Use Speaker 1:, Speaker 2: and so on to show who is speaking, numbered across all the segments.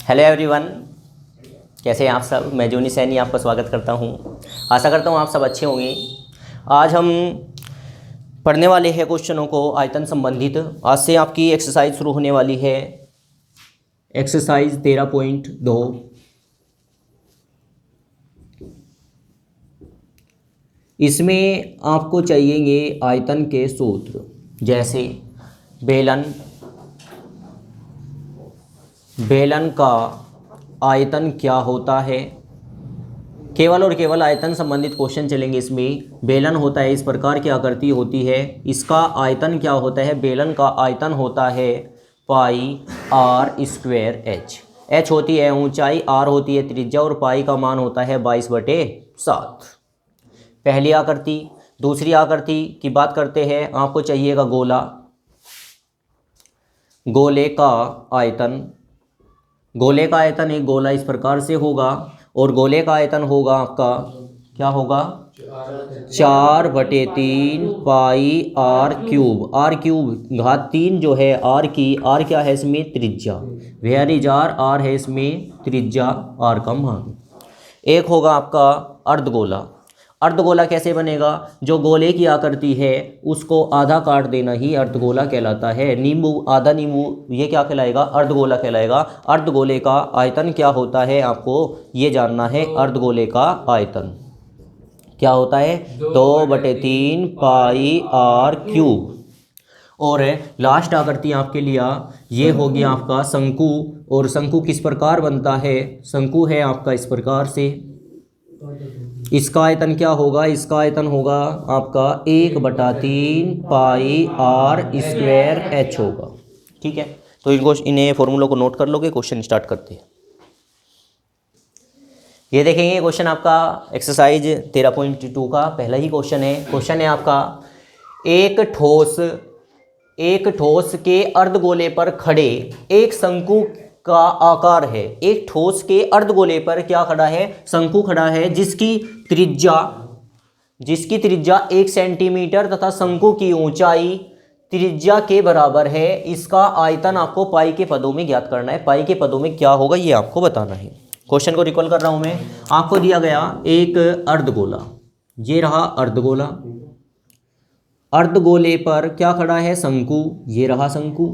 Speaker 1: Hello everyone, कैसे हैं आप सब। मैं जोनी सैनी आपका स्वागत करता हूं। आशा करता हूं आप सब अच्छे होंगे। आज हम पढ़ने वाले हैं क्वेश्चनों को आयतन संबंधित। आज से आपकी एक्सरसाइज शुरू होने वाली है, एक्सरसाइज 13.2। इसमें आपको चाहिएंगे आयतन के सूत्र, जैसे बेलन का आयतन क्या होता है। केवल और केवल आयतन संबंधित क्वेश्चन चलेंगे इसमें। बेलन होता है इस प्रकार की आकृति होती है, इसका आयतन क्या होता है। बेलन का आयतन होता है पाई आर स्क्वायर एच। एच होती है ऊंचाई, आर होती है त्रिज्या और पाई का मान होता है 22/7। पहली आकृति। दूसरी आकृति की बात करते हैं। आपको चाहिएगा गोला। गोले का आयतन एक गोला इस प्रकार से होगा और गोले का आयतन होगा आपका, क्या होगा, 4/3 पाई आर क्यूब। आर क्यूब घात 3 जो है आर की, आर क्या है इसमें, त्रिज्या। वेयर इज आर है इसमें त्रिज्या, आर का मान। एक होगा आपका अर्धगोला। अर्धगोला कैसे बनेगा, जो गोले की आकृति है उसको आधा काट देना ही अर्धगोला कहलाता है। नींबू, आधा नींबू, ये क्या कहलाएगा, अर्धगोला कहलाएगा। अर्धगोले का आयतन क्या होता है आपको ये जानना है। अर्धगोले का आयतन क्या होता है, 2/3 पाई आर क्यूब। और लास्ट आकृति आपके लिए ये होगी आपका शंकु। और शंकु किस प्रकार बनता है, शंकु है आपका इस प्रकार से। इसका आयतन क्या होगा, इसका आयतन होगा आपका 1/3 पाई आर स्क्वायर एच होगा। ठीक है, तो इन्हें फॉर्मूलों को नोट कर लोगे। क्वेश्चन स्टार्ट करते हैं। ये देखेंगे क्वेश्चन आपका एक्सरसाइज 13.2 का पहला ही क्वेश्चन है। क्वेश्चन है आपका, एक ठोस के अर्धगोले पर खड़े एक शंकु का आकार है। एक ठोस के अर्धगोले पर क्या खड़ा है, शंकु खड़ा है, जिसकी त्रिज्या 1 सेंटीमीटर तथा शंकु की ऊंचाई त्रिज्या के बराबर है। इसका आयतन आपको पाई के पदों में ज्ञात करना है। पाई के पदों में क्या होगा ये आपको बताना है। क्वेश्चन को रिकॉल कर रहा हूं मैं। आपको दिया गया एक अर्धगोला, ये रहा अर्धगोला। अर्धगोले पर क्या खड़ा है, शंकु, ये रहा शंकु।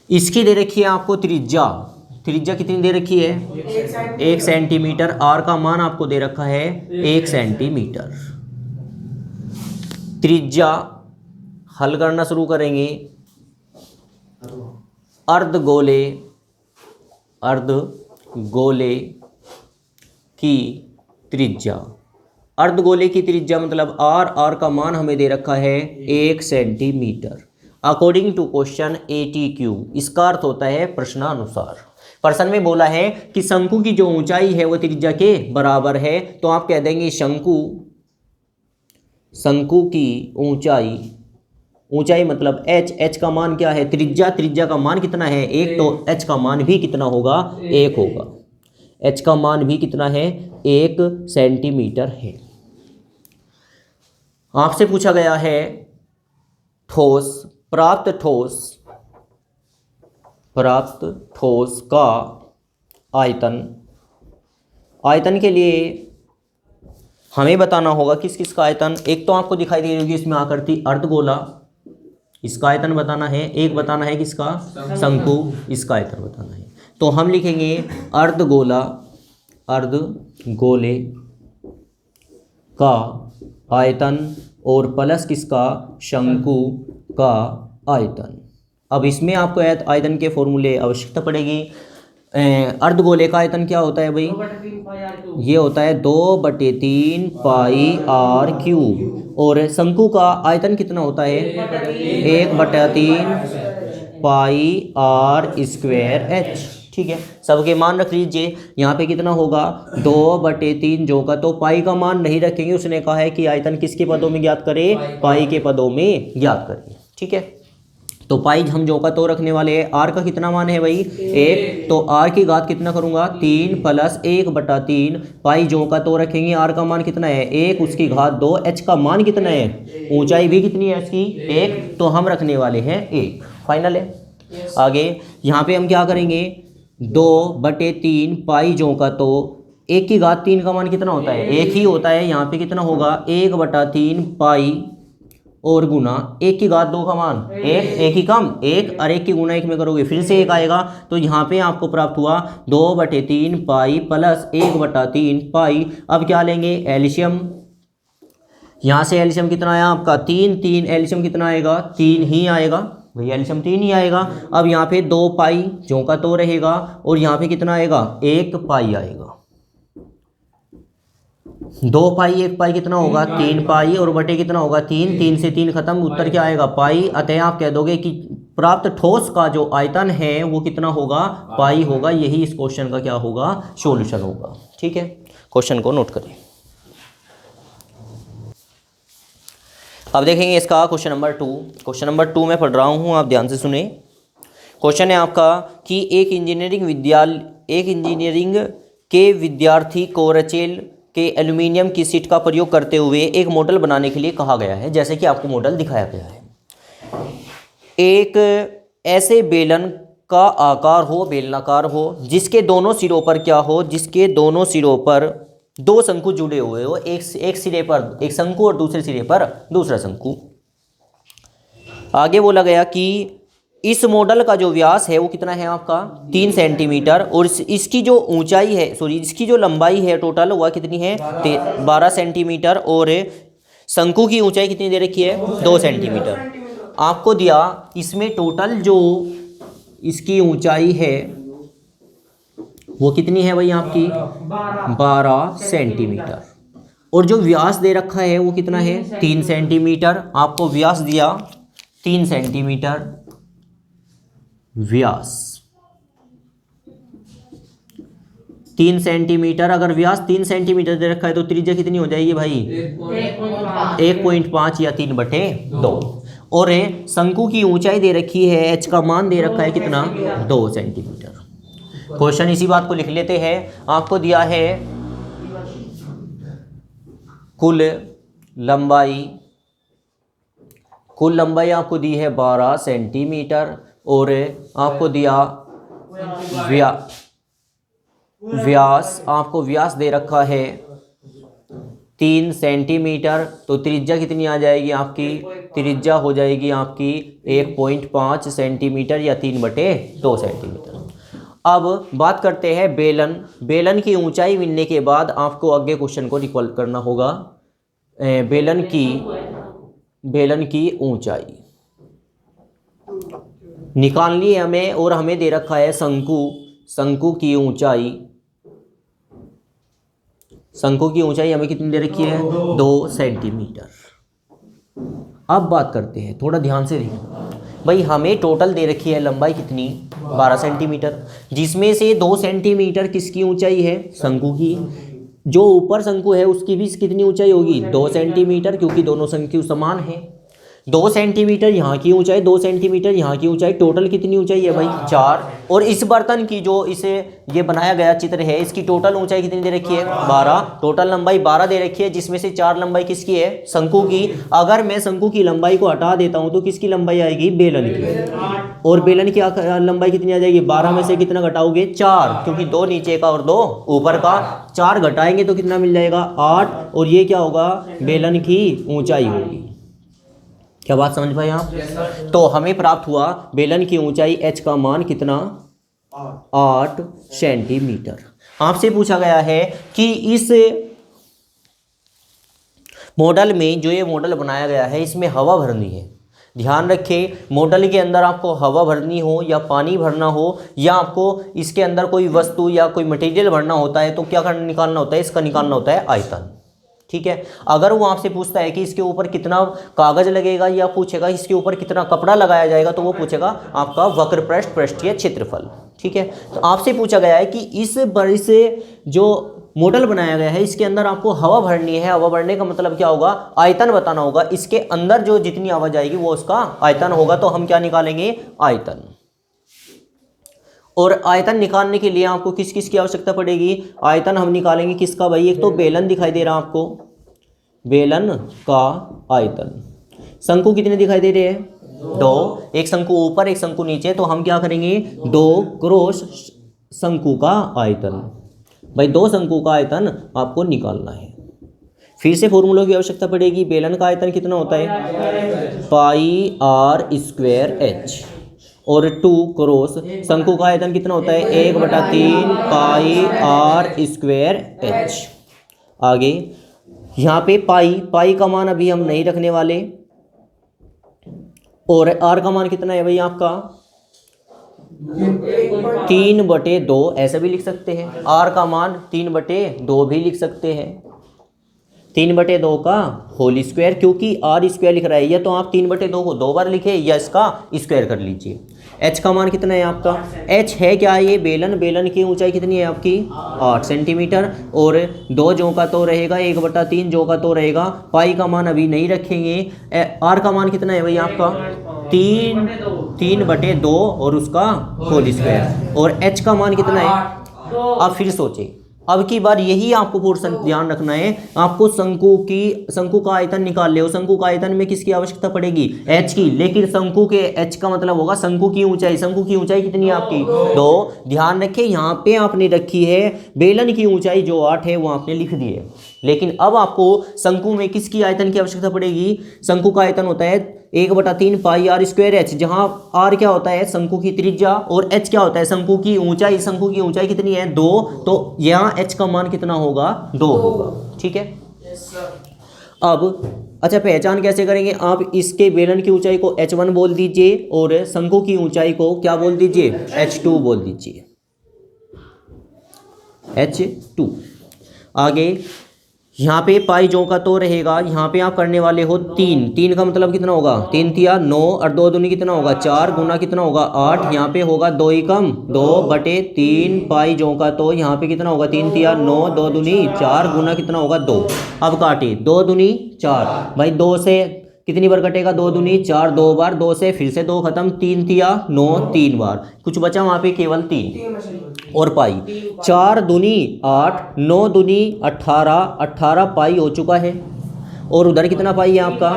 Speaker 1: इसकी दे रखी है आपको त्रिज्या कितनी दे रखी है, 1 सेंटीमीटर। आर का मान आपको दे रखा है 1 सेंटीमीटर। त्रिज्या हल करना शुरू करेंगे। अर्धगोले की त्रिज्या, अर्धगोले की त्रिज्या मतलब आर का मान हमें दे रखा है 1 centimetre. According to question ATQ, इसका अर्थ होता है प्रश्नानुसार। प्रश्न में बोला है कि शंकु की जो ऊंचाई है वो त्रिज्या के बराबर है, तो आप कह देंगे शंकु की ऊंचाई मतलब h का मान क्या है, त्रिज्या का मान कितना है 1, तो h का मान भी कितना होगा, 1 होगा। h का मान भी कितना है, 1 सेंटीमीटर है। आपसे पूछा गया है प्राप्त ठोस का आयतन के लिए हमें बताना होगा किस किस का आयतन। एक तो आपको दिखाई दे रही होगी इसमें आकृति अर्धगोला, इसका आयतन बताना है। एक बताना है किसका, शंकु, इसका आयतन बताना है। तो हम लिखेंगे अर्धगोले का आयतन और प्लस किसका, शंकु का आयतन। अब इसमें आपको आयतन के फॉर्मूले आवश्यकता पड़ेगी। अर्धगोले का आयतन क्या होता है भाई, ये होता है 2/3 पाई आर क्यूब। और शंकु का आयतन कितना होता है, 1/3 पाई आर स्क्वायर एच। ठीक है, सबके मान रख लीजिए। यहाँ पे कितना होगा, 2/3 जो का, तो पाई का मान नहीं रखेंगे। उसने कहा है कि आयतन किसके पदों में ज्ञात करें, पाई के पदों में ज्ञात करें। ठीक है, तो पाई हम जो का तो रखने वाले हैं। आर का कितना मान है भाई, 1, तो आर की घात कितना करूंगा, 3 + 1/3 पाई जो का तो रखेंगे। आर का मान कितना है, 1, उसकी घात 2। एच का मान कितना है, ऊंचाई भी कितनी है इसकी, 1, तो हम रखने वाले हैं 1। फाइनल है। आगे यहाँ पे हम क्या करेंगे, 2/3 पाई जों का, तो 1 की घात 3 का मान कितना होता है, 1 ही होता है। यहाँ पे कितना होगा, 1/3 पाई और गुना 1 की घात 2 का मान 1, 1 ही कम 1, और 1 की गुना 1 में करोगे फिर से 1 आएगा। तो यहाँ पे आपको प्राप्त हुआ 2/3 पाई प्लस 1/3 पाई। अब क्या लेंगे, एलसीएम। यहाँ से एलसीएम कितना आया आपका, 3, 3 एलसीएम कितना आएगा, 3 ही आएगा भैया, एलसीएम 3 ही आएगा। अब यहाँ पे 2 पाई जो का तो रहेगा, और यहाँ पे कितना आएगा, 1 पाई आएगा। 2 पाई 1 पाई कितना होगा, 3 पाई, और बटे कितना होगा 3, 3 से 3 खत्म, उत्तर क्या आएगा, पाई। अतः आप कह दोगे कि प्राप्त ठोस का जो आयतन है वो कितना होगा, पाई होगा। यही इस क्वेश्चन का क्या होगा, सॉल्यूशन होगा। ठीक है, क्वेश्चन को नोट करें। अब देखेंगे इसका क्वेश्चन नंबर 2। क्वेश्चन नंबर 2 में पढ़ रहा हूँ, आप ध्यान से सुने। क्वेश्चन है आपका कि एक इंजीनियरिंग के विद्यार्थी को रचेल के एल्यूमिनियम की शीट का प्रयोग करते हुए एक मॉडल बनाने के लिए कहा गया है। जैसे कि आपको मॉडल दिखाया गया है, एक ऐसे बेलन का आकार हो, बेलनाकार हो, जिसके दोनों सिरों पर क्या हो, जिसके दोनों सिरों पर 2 शंकु जुड़े हुए हो, एक सिरे पर एक शंकु और दूसरे सिरे पर दूसरा शंकु। आगे बोला गया कि इस मॉडल का जो व्यास है वो कितना है आपका, 3 सेंटीमीटर, और इसकी जो ऊंचाई है, इसकी जो लंबाई है टोटल वह कितनी है, 12 सेंटीमीटर, और शंकु की ऊंचाई कितनी दे रखी है, 2 सेंटीमीटर। आपको दिया इसमें टोटल जो इसकी ऊंचाई है वो कितनी है भाई आपकी, 12 सेंटीमीटर, और जो व्यास दे रखा है वो कितना है, 3 सेंटीमीटर। आपको व्यास दिया 3 सेंटीमीटर व्यास, 3 सेंटीमीटर। अगर व्यास 3 सेंटीमीटर दे रखा है तो त्रिज्या कितनी हो जाएगी भाई, 1.5 या 3/2। और शंकु की ऊंचाई दे रखी है, एच का मान दे रखा है कितना, 2 सेंटीमीटर। क्वेश्चन इसी बात को लिख लेते हैं। आपको दिया है कुल लंबाई आपको दी है 12 सेंटीमीटर, और आपको दिया व्यास, आपको व्यास दे रखा है 3 सेंटीमीटर। तो त्रिज्या कितनी आ जाएगी आपकी, त्रिज्या हो जाएगी आपकी 1.5 सेंटीमीटर या 3/2 सेंटीमीटर। अब बात करते हैं बेलन की ऊंचाई मिलने के बाद आपको आगे क्वेश्चन को रिकॉल करना होगा। बेलन की ऊंचाई निकालनी है हमें, और हमें दे रखा है शंकु की ऊंचाई हमें कितनी दे रखी है, 2 सेंटीमीटर। अब बात करते हैं, थोड़ा ध्यान से देखो भाई, हमें टोटल दे रखी है लंबाई कितनी, 12 सेंटीमीटर, जिसमें से 2 सेंटीमीटर किसकी ऊंचाई है, शंकु की। जो ऊपर शंकु है उसकी भी कितनी ऊंचाई होगी, 2 सेंटीमीटर, क्योंकि दोनों शंकु समान है। 2 सेंटीमीटर यहाँ की ऊंचाई, 2 सेंटीमीटर यहाँ की ऊंचाई, टोटल कितनी ऊंचाई है भाई, 4। और इस बर्तन की जो इसे ये बनाया गया चित्र है, इसकी टोटल ऊंचाई कितनी दे रखी है, 12। टोटल लंबाई 12 दे रखी है, जिसमें से 4 लंबाई किसकी है, शंकु की। अगर मैं शंकु की लंबाई को हटा देता हूँ तो किसकी लंबाई आएगी, बेलन की। और बेलन की लंबाई कितनी आ जाएगी, 12 में से कितना घटाओगे, 4, क्योंकि 2 नीचे का और 2 ऊपर का। 4 घटाएंगे तो कितना मिल जाएगा, 8। और ये क्या होगा, बेलन की ऊंचाई होगी। क्या बात समझ पाए आप? तो हमें प्राप्त हुआ बेलन की ऊंचाई एच का मान कितना, 8 सेंटीमीटर। आपसे पूछा गया है कि इस मॉडल में, जो ये मॉडल बनाया गया है, इसमें हवा भरनी है। ध्यान रखें, मॉडल के अंदर आपको हवा भरनी हो या पानी भरना हो, या आपको इसके अंदर कोई वस्तु या कोई मटेरियल भरना होता है, तो क्या करना, निकालना होता है, इसका निकालना होता है आयतन। ठीक है, अगर वो आपसे पूछता है कि इसके ऊपर कितना कागज लगेगा, या पूछेगा इसके ऊपर कितना कपड़ा लगाया जाएगा, तो वो पूछेगा आपका वक्र पृष्ठ, पृष्ठीय क्षेत्रफल। ठीक है, तो आपसे पूछा गया है कि इस जो मॉडल बनाया गया है, इसके अंदर आपको हवा भरनी है। हवा भरने का मतलब क्या होगा, आयतन बताना होगा। इसके अंदर जो जितनी हवा जाएगी वो उसका आयतन होगा। तो हम क्या निकालेंगे, आयतन। और आयतन निकालने के लिए आपको किस किस की आवश्यकता पड़ेगी, आयतन हम निकालेंगे किसका भाई, एक तो बेलन दिखाई दे रहा है आपको, बेलन का आयतन। शंकु कितने दिखाई दे रहे हैं, 2, एक शंकु ऊपर एक शंकु नीचे, तो हम क्या करेंगे 2 क्रॉस शंकु का आयतन। भाई 2 शंकु का आयतन आपको निकालना है। फिर से फॉर्मूलों की आवश्यकता पड़ेगी। बेलन का आयतन कितना होता है पाई आर स्क्वायर एच, और 2 क्रॉस शंकु का आयतन कितना होता है 1/3 पाई आर स्क्वायर एच। आगे यहाँ पे पाई का मान अभी हम नहीं रखने वाले, और आर का मान कितना है भाई आपका 3/2, ऐसा भी लिख सकते हैं। आर का मान 3/2 भी लिख सकते हैं, 3/2 का होल स्क्वायर, क्योंकि आर स्क्वायर लिख रहा है, या तो आप 3/2 को 2 बार लिखे या इसका स्क्वायर कर लीजिए। एच का मान कितना है आपका, एच है क्या ये बेलन की ऊंचाई कितनी है आपकी 8 सेंटीमीटर, और 2 जो का तो रहेगा 1/3 जो का तो रहेगा। पाई का मान अभी नहीं रखेंगे। आर का मान कितना है भाई आपका 3/2 और उसका होल स्क्वायर, और एच का मान कितना है। अब फिर सोचें, अब की बार यही आपको पोर्शन ध्यान रखना है। आपको शंकु का आयतन निकाल ले, शंकु का आयतन में किसकी आवश्यकता पड़ेगी एच की, लेकिन शंकु के एच का मतलब होगा शंकु की ऊंचाई। शंकु की ऊंचाई कितनी है आपकी 2। ध्यान रखें यहाँ पे आपने रखी है बेलन की ऊंचाई जो 8 है वो आपने लिख दी है, लेकिन अब आपको शंकु में किसकी आयतन की आवश्यकता पड़ेगी। शंकु का आयतन होता है 1/3 पाई आर स्क्वायर एच, जहां आर क्या होता है शंकु की त्रिज्या, और एच क्या होता है शंकु की ऊंचाई। शंकु की ऊंचाई कितनी है 2, तो यहाँ एच का मान कितना होगा 2 होगा। ठीक है। अब अच्छा पहचान कैसे करेंगे, आप इसके बेलन की ऊंचाई को h1 बोल दीजिए और शंकु की ऊंचाई को क्या बोल दीजिए h2 बोल दीजिए, h2। आगे यहाँ पे पाई जो का तो रहेगा, यहाँ पे आप करने वाले हो 3 का मतलब कितना होगा 3 तिया 9, और 2 दूनी कितना होगा 4, गुना कितना होगा 8। यहाँ पे होगा 2 ही कम 2/3 पाई जो का तो यहाँ पे कितना होगा 3 तिया 9, 2 दूनी 4, गुना कितना होगा 2। अब काटे 2 दूनी 4, भाई 2 से कितनी बार कटेगा 2 दूनी 4, 2 बार, 2 से फिर से 2 खत्म, 3 तिया 9 3 बार, कुछ बचा वहाँ पे केवल 3, और पाई 4 दूनी 8, 9 दूनी 18 पाई हो चुका है, और उधर कितना पाई है आपका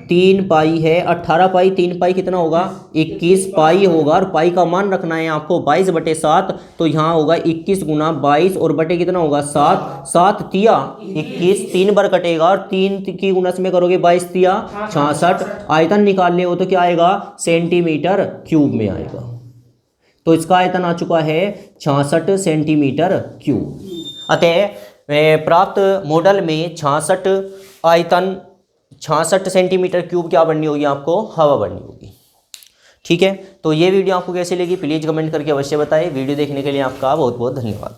Speaker 1: 3 पाई है। 18 पाई 3 पाई कितना होगा 21 पाई होगा, और पाई का मान रखना है आपको 22/7, तो यहाँ होगा 21 गुना 22, और बटे कितना होगा 7 तिया 21, 3 बार कटेगा, और 3 की गुणस में करोगे 22 तिया 66। आयतन निकालने हो तो क्या आएगा सेंटीमीटर क्यूब में आएगा, तो इसका आयतन आ चुका है 66 सेंटीमीटर क्यूब। अतः प्राप्त मॉडल में 66 सेंटीमीटर क्यूब क्या बननी होगी आपको हवा बननी होगी। ठीक है, तो ये वीडियो आपको कैसी लगी प्लीज़ कमेंट करके अवश्य बताएं। वीडियो देखने के लिए आपका बहुत बहुत धन्यवाद।